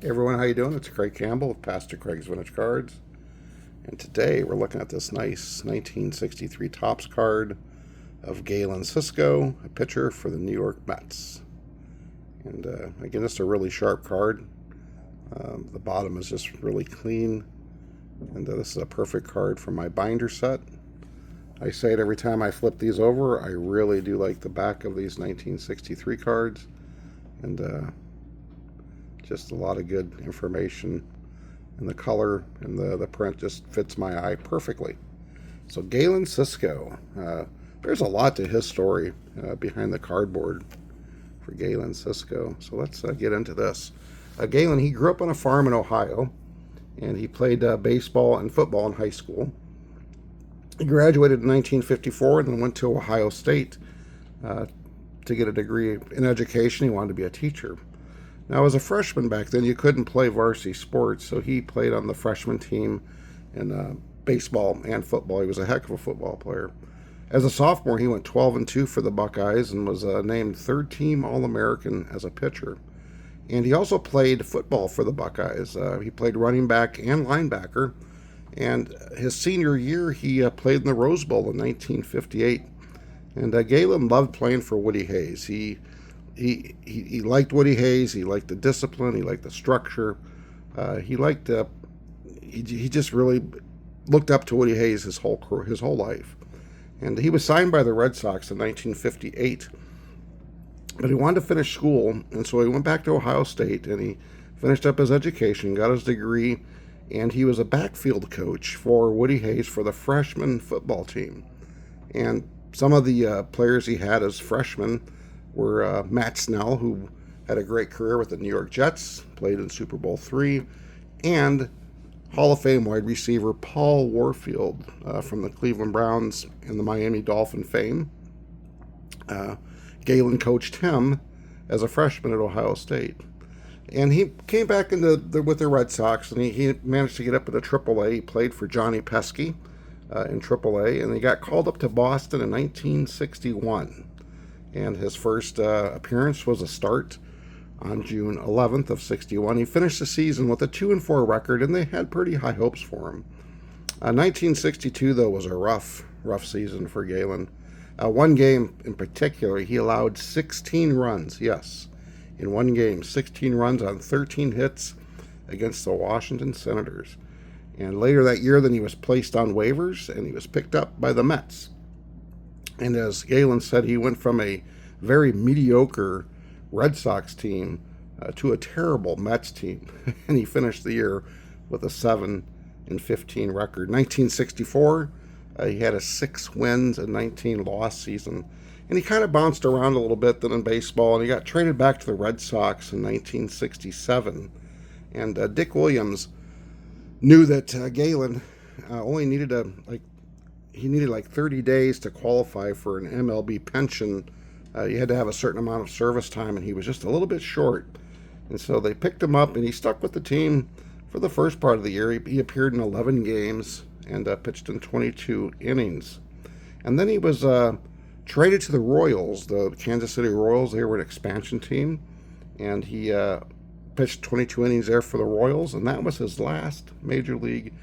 Hey everyone, how you doing? It's Craig Campbell of Pastor Craig's Vintage Cards, and today we're looking at this nice 1963 Topps card of Galen Cisco, a pitcher for the New York Mets. And again, it's a really sharp card. The bottom is just really clean, and this is a perfect card for my binder set. I say it every time I flip these over. I really do like the back of these 1963 cards, and just a lot of good information, and the color and the print just fits my eye perfectly. So Galen Cisco, there's a lot to his story behind the cardboard for Galen Cisco. So let's get into this. Galen, he grew up on a farm in Ohio, and he played baseball and football in high school. He graduated in 1954 and then went to Ohio State to get a degree in education. He wanted to be a teacher. Now, as a freshman back then, you couldn't play varsity sports, so he played on the freshman team in baseball and football. He was a heck of a football player. As a sophomore, he went 12-2 for the Buckeyes and was named third-team All-American as a pitcher. And he also played football for the Buckeyes. He played running back and linebacker. And his senior year, he played in the Rose Bowl in 1958. And Galen loved playing for Woody Hayes. He liked Woody Hayes. He liked the discipline. He liked the structure. He just really looked up to Woody Hayes his whole life. And he was signed by the Red Sox in 1958. But he wanted to finish school, and so he went back to Ohio State, and he finished up his education, got his degree, and he was a backfield coach for Woody Hayes for the freshman football team. And some of the players he had as freshmen were Matt Snell, who had a great career with the New York Jets, played in Super Bowl III, and Hall of Fame wide receiver Paul Warfield from the Cleveland Browns and the Miami Dolphin fame. Galen coached him as a freshman at Ohio State. And he came back with the Red Sox, and he managed to get up into AAA. He played for Johnny Pesky in AAA, and he got called up to Boston in 1961. And his first appearance was a start on June 11th of 61. He finished the season with a 2-4 record, and they had pretty high hopes for him. 1962, though, was a rough season for Galen. One game in particular, he allowed 16 runs. Yes, in one game, 16 runs on 13 hits against the Washington Senators. And later that year, then he was placed on waivers, and he was picked up by the Mets. And as Galen said, he went from a very mediocre Red Sox team to a terrible Mets team. And he finished the year with a 7-15 record. 1964, he had a 6 wins and 19 loss season. And he kind of bounced around a little bit then in baseball, and he got traded back to the Red Sox in 1967. And Dick Williams knew that Galen only needed he needed like 30 days to qualify for an MLB pension. You had to have a certain amount of service time, and he was just a little bit short. And so they picked him up, and he stuck with the team for the first part of the year. He appeared in 11 games and pitched in 22 innings. And then he was traded to the Royals, the Kansas City Royals. They were an expansion team, and he pitched 22 innings there for the Royals, and that was his last Major League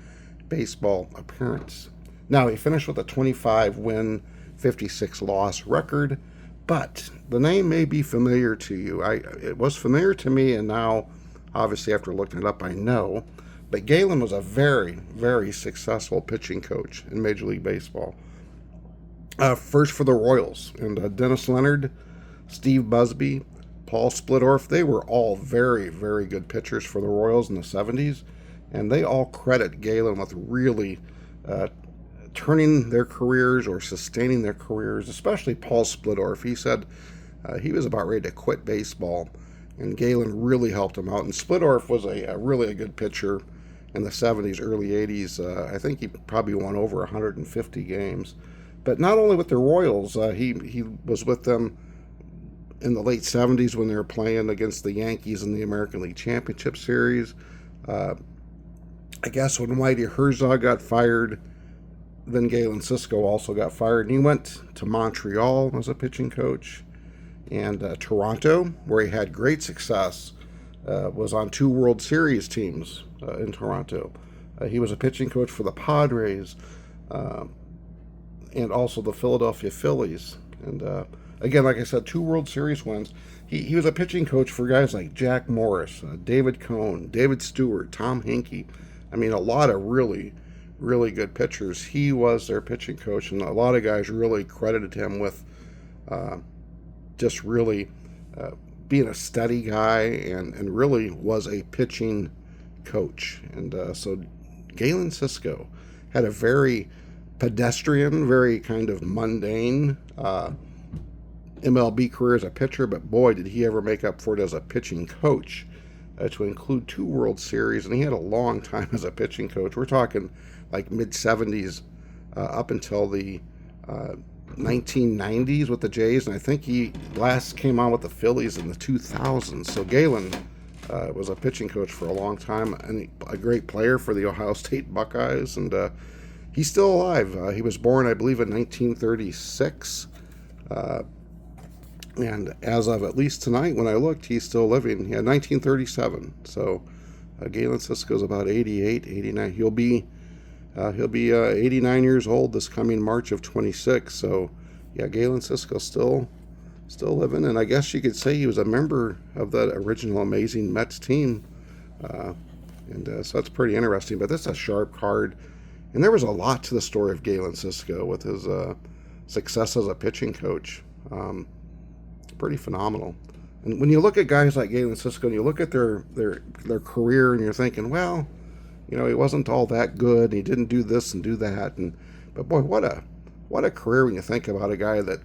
Baseball appearance. Now, he finished with a 25-win, 56-loss record, but the name may be familiar to you. It was familiar to me, and now, obviously, after looking it up, I know. But Galen was a very, very successful pitching coach in Major League Baseball. First for the Royals, and Dennis Leonard, Steve Busby, Paul Splittorff, they were all very, very good pitchers for the Royals in the 70s, and they all credit Galen with really turning their careers or sustaining their careers, especially Paul Splittorff. He said he was about ready to quit baseball, and Galen really helped him out. And Splittorff was really a good pitcher in the 70s, early 80s. I think he probably won over 150 games. But not only with the Royals, he was with them in the late 70s when they were playing against the Yankees in the American League Championship Series. I guess when Whitey Herzog got fired, then Galen Cisco also got fired, and he went to Montreal as a pitching coach, and Toronto, where he had great success was on 2 World Series teams in Toronto. He was a pitching coach for the Padres and also the Philadelphia Phillies. And again, like I said, 2 World Series wins. He was a pitching coach for guys like Jack Morris, David Cohn, David Stewart, Tom Hinkie. I mean, a lot of really, really good pitchers. He was their pitching coach, and a lot of guys really credited him with just really being a steady guy and really was a pitching coach. And so Galen Cisco had a very pedestrian, very kind of mundane MLB career as a pitcher, but boy, did he ever make up for it as a pitching coach, to include 2 World Series, and he had a long time as a pitching coach. We're talking like mid-70s up until the 1990s with the Jays, and I think he last came on with the Phillies in the 2000s. So Galen was a pitching coach for a long time and a great player for the Ohio State Buckeyes, and he's still alive. He was born, I believe, in 1936. And as of at least tonight, when I looked, he's still living. He had 1937. So Galen Cisco's about 88, 89. He'll be 89 years old this coming March of 26. So yeah, Galen Cisco's still living, and I guess you could say he was a member of that original amazing Mets team. And so that's pretty interesting. But that's a sharp card, and there was a lot to the story of Galen Cisco with his success as a pitching coach. Pretty phenomenal. And when you look at guys like Galen Cisco and you look at their career, and you're thinking, well, you know, he wasn't all that good. He didn't do this and do that. But boy, what a career when you think about a guy that,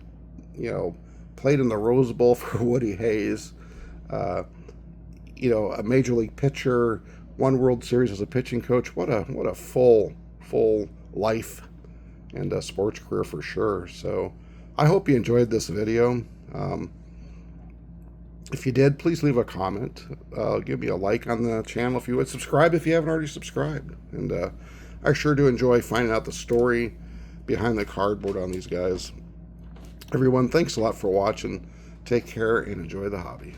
you know, played in the Rose Bowl for Woody Hayes. You know, a major league pitcher, 1 World Series as a pitching coach. What a full life and a sports career for sure. So I hope you enjoyed this video. If you did, please leave a comment. Give me a like on the channel if you would. Subscribe if you haven't already subscribed. And I sure do enjoy finding out the story behind the cardboard on these guys. Everyone, thanks a lot for watching. Take care and enjoy the hobby.